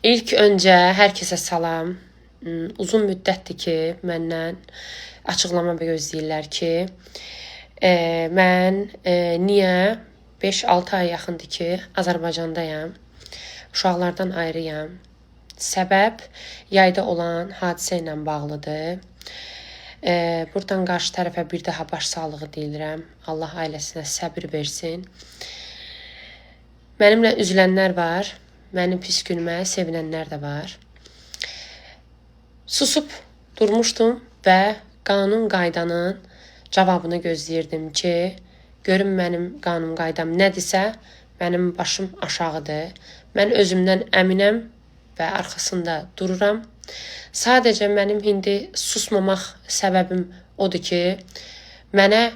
İlk öncə hər kəsə salam. Uzun müddətdir ki, məndən açıqlama gözləyirlər ki, mən niyə 5-6 ay yaxındır ki, Azərbaycandayam, uşaqlardan ayrıyam. Səbəb yayda olan hadisə ilə bağlıdır. Buradan qarşı tərəfə bir daha başsağlığı deyirəm. Allah ailəsinə səbir versin. Mənimlə üzülənlər var. Mənim pis günümə sevinənlər də var. Susub durmuşdum və qanun qaydanın cavabını gözləyirdim ki, görüm mənim qanun qaydam nədirsə, mənim başım aşağıdır. Mən özümdən əminəm və arxasında dururam. Sadəcə mənim indi susmamaq səbəbim odur ki, mənə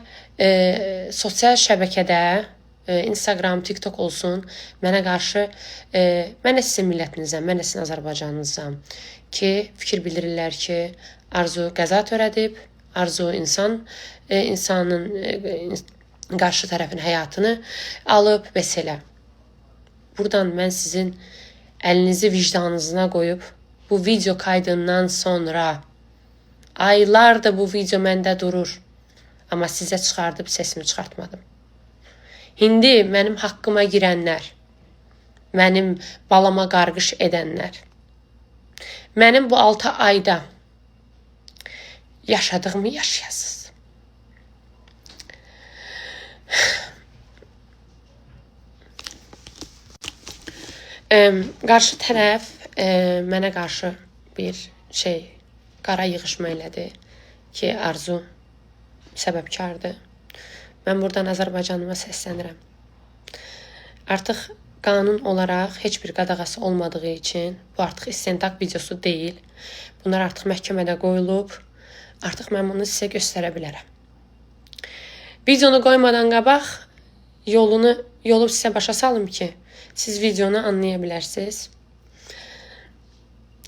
sosial şəbəkədə Instagram, TikTok olsun, mənə qarşı mən də sizin millətinizəm, mən də sizin Azərbaycanınızam ki, fikir bildirirlər ki, Arzu qəza törədib, Arzu insanın qarşı tərəfin həyatını alıb və s. Buradan mən sizin əlinizi vicdanınızına qoyub, bu video kaydından sonra aylardır bu video məndə durur, amma sizə çıxardıb sesimi çıxartmadım. İndi mənim haqqıma girənlər, mənim balama qarğış edənlər, mənim bu 6 ayda yaşadığımı yaşayasınız. Qarşı tərəf mənə qarşı bir qara yığışma elədi ki, Arzu səbəbkardır. Mən buradan Azərbaycanıma səslənirəm. Artıq qanun olaraq heç bir qadağası olmadığı üçün bu artıq istintaq videosu deyil. Bunlar artıq məhkəmədə qoyulub. Artıq mən bunu sizə göstərə bilərəm. Videonu qoymadan qabaq yolu sizə başa salım ki, siz videonu anlaya bilərsiniz.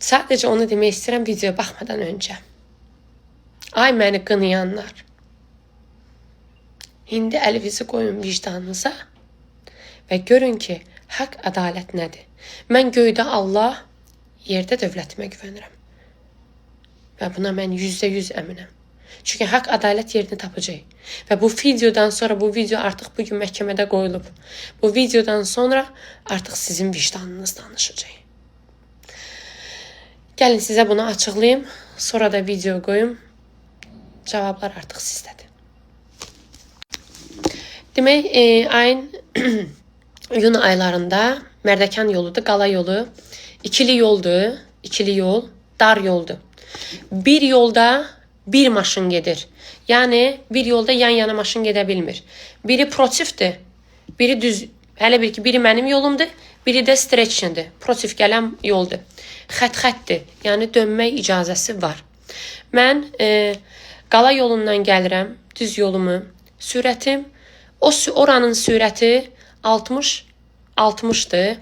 Sadəcə onu demək istəyirəm videoya baxmadan öncə. Ay məni qınayanlar. İndi əlinizi qoyun vicdanınıza və görün ki, haqq ədalət nədir. Mən göydə Allah, yerdə dövlətimə güvənirəm. Və buna mən %100 əminəm. Çünki haqq ədalət yerini tapacaq. Və bu videodan sonra, bu video artıq bugün məhkəmədə qoyulub. Bu videodan sonra artıq sizin vicdanınız danışacaq. Gəlin sizə bunu açıqlayım, sonra da video qoyum. Cavablar artıq sizdədir. Demək, ayın iyun aylarında Mərdəkan yoludur, Qala yolu, ikili yoldur, ikili yol, dar yoldur. Bir yolda bir maşın gedir. Yəni, bir yolda yan-yana maşın gedə bilmir. Biri protifdir, biri düz, hələ bir ki, biri mənim yolumdur, biri də stretchindir, protif gələn yoldur. Xət-xətdir, yəni dönmək icazəsi var. Mən Qala yolundan gəlirəm, düz yolumu, sürətim, oranın sürəti 60-60'dır.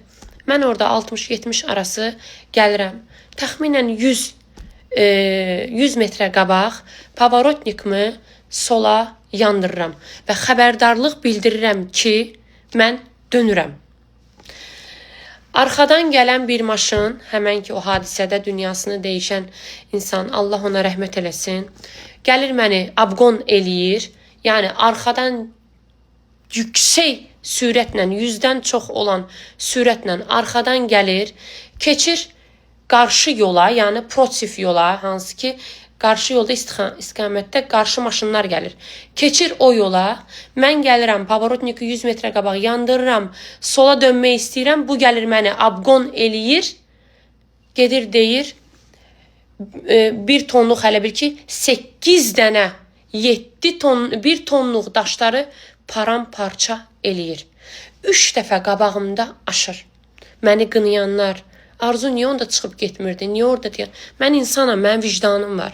Mən orada 60-70 arası gəlirəm. Təxminən 100 metrə qabaq pavarotnikimi sola yandırıram və xəbərdarlıq bildirirəm ki, mən dönürəm. Arxadan gələn bir maşın, həmən ki o hadisədə dünyasını dəyişən insan, Allah ona rəhmət eləsin, gəlir məni abqon eləyir. Yəni arxadan yüksək sürətlə, 100-dən çox olan sürətlə arxadan gəlir, keçir qarşı yola, yəni protif yola, hansı ki, qarşı yolda istiqamətdə qarşı maşınlar gəlir. Keçir o yola, mən gəlirəm, pavarotniki 100 metrə qabaq yandırıram, sola dönmək istəyirəm, bu gəlir məni abqon eləyir, gedir deyir, bir tonluq hələ bir ki, 8 dənə, 1 tonluq daşları paramparça eləyir. 3 dəfə qabağımda aşır. Məni qınayanlar, Arzu niyə onda çıxıb getmirdi, niyə orada deyən? Mən insanam, mənim vicdanım var.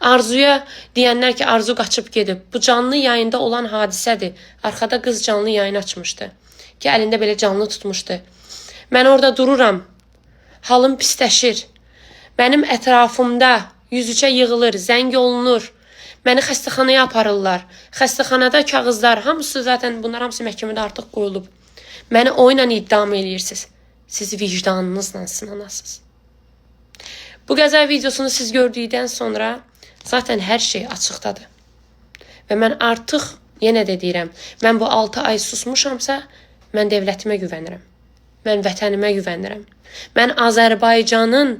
Arzuya deyənlər ki, Arzu qaçıb gedib. Bu canlı yayında olan hadisədir. Arxada qız canlı yayın açmışdı. Ki, əlində belə canlı tutmuşdu. Mən orada dururam. Halım pisləşir. Mənim ətrafımda yüzüçə yığılır, zəng olunur. Məni xəstəxanaya aparırlar. Xəstəxanada kağızlar, hamısı zaten bunlar hamısı məhkəmədə artıq qoyulub. Məni oyla iddam eləyirsiniz. siz vicdanınızla sınanasınız. Bu qəzəl videosunu siz gördükdən sonra zaten hər şey açıqdadır. Və mən artıq, yenə də deyirəm, mən bu 6 ay susmuşamsa, mən dövlətimə güvənirəm. Mən vətənimə güvənirəm. Mən Azərbaycanın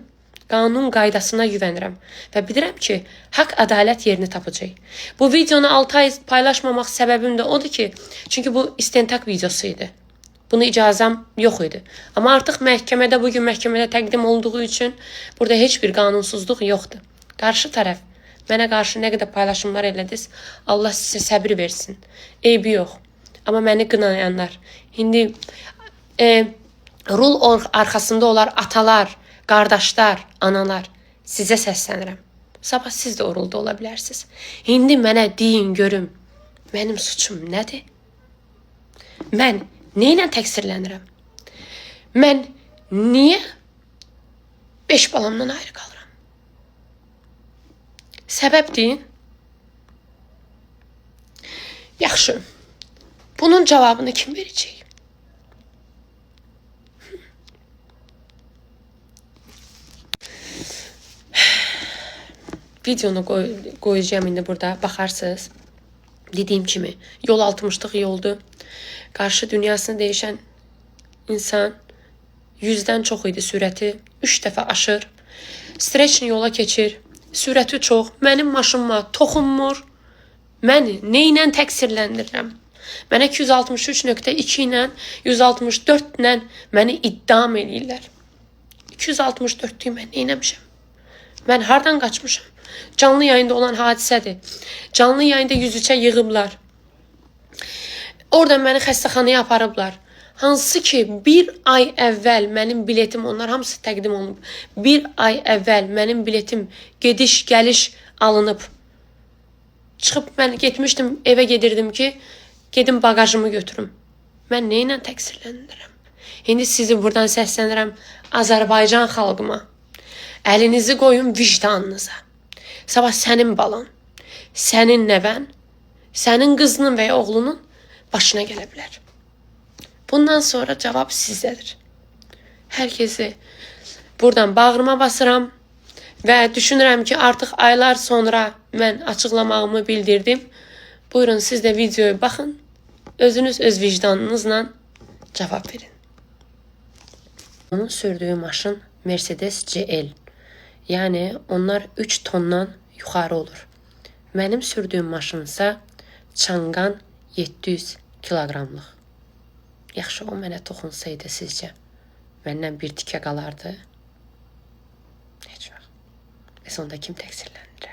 qanun qaydasına güvənirəm. Və bilirəm ki, haqq ədalət yerini tapacaq. Bu videonu 6 ay paylaşmamaq səbəbim də odur ki, çünki bu istintaq videosu idi. Buna icazəm yox idi. Amma artıq məhkəmədə, bugün məhkəmədə təqdim olduğu üçün burada heç bir qanunsuzluq yoxdur. Qarşı tərəf mənə qarşı nə qədər paylaşımlar elədiniz, Allah sizə səbir versin. Eybi yox. Amma məni qınayanlar, indi rul arxasında olar atalar, qardaşlar, analar, sizə səslənirəm. Sabah siz də o rulda ola bilərsiniz. İndi mənə deyin, görüm, mənim suçum nədir? Mən neylə təqsirlənirəm? Mən niyə 5 balamdan ayrı qalıram? Səbəbdir. Yaxşı. Bunun cavabını kim verəcək? Videonu qoyacağım indi burada. Baxarsınız. Dediyim kimi, yol 60'lıq yoldur. Qarşı dünyasını dəyişən insan 100-dən çox idi sürəti. 3 dəfə aşır. Streçni yola keçir. Sürəti çox. Mənim maşınıma toxunmur. Məni neynə təqsirləndirirəm? Mənə 263.2 ilə 164 ilə məni iddam edirlər. 264'lüyü mən neynəmişəm? Mən hardan qaçmışam? Canlı yayında olan hadisədir. Canlı yayında 103'ə yığıblar. Oradan məni xəstəxanaya aparıblar. Hansı ki bir ay əvvəl mənim biletim, onlar hamısı təqdim olunub. Bir ay əvvəl mənim biletim gediş-gəliş alınıb. Çıxıb mən getmişdim, evə gedirdim ki, gedim bagajımı götürüm. Mən neynə təqsirləndirəm? İndi sizi buradan səslənirəm Azərbaycan xalqıma. Əlinizi qoyun vicdanınıza. Sabah sənin balan, sənin nəvən, sənin qızının və ya oğlunun başına gələ bilər. Bundan sonra cavab sizdədir. Hər kəsi buradan bağrıma basıram və düşünürəm ki, artıq aylar sonra mən açıqlamağımı bildirdim. Buyurun, siz də videoya baxın. Özünüz öz vicdanınızla cavab verin. Onun sürdüyü maşın Mercedes GL. Yəni onlar 3 tondan yuxarı olur. Mənim sürdüyüm maşınsa Çangan 700 kiloqramlıq. Yaxşı, o mənə toxunsaydı sizcə məndən bir tikə qalardı? Heç vaxt. Bəs onda kim təqsirləndirər?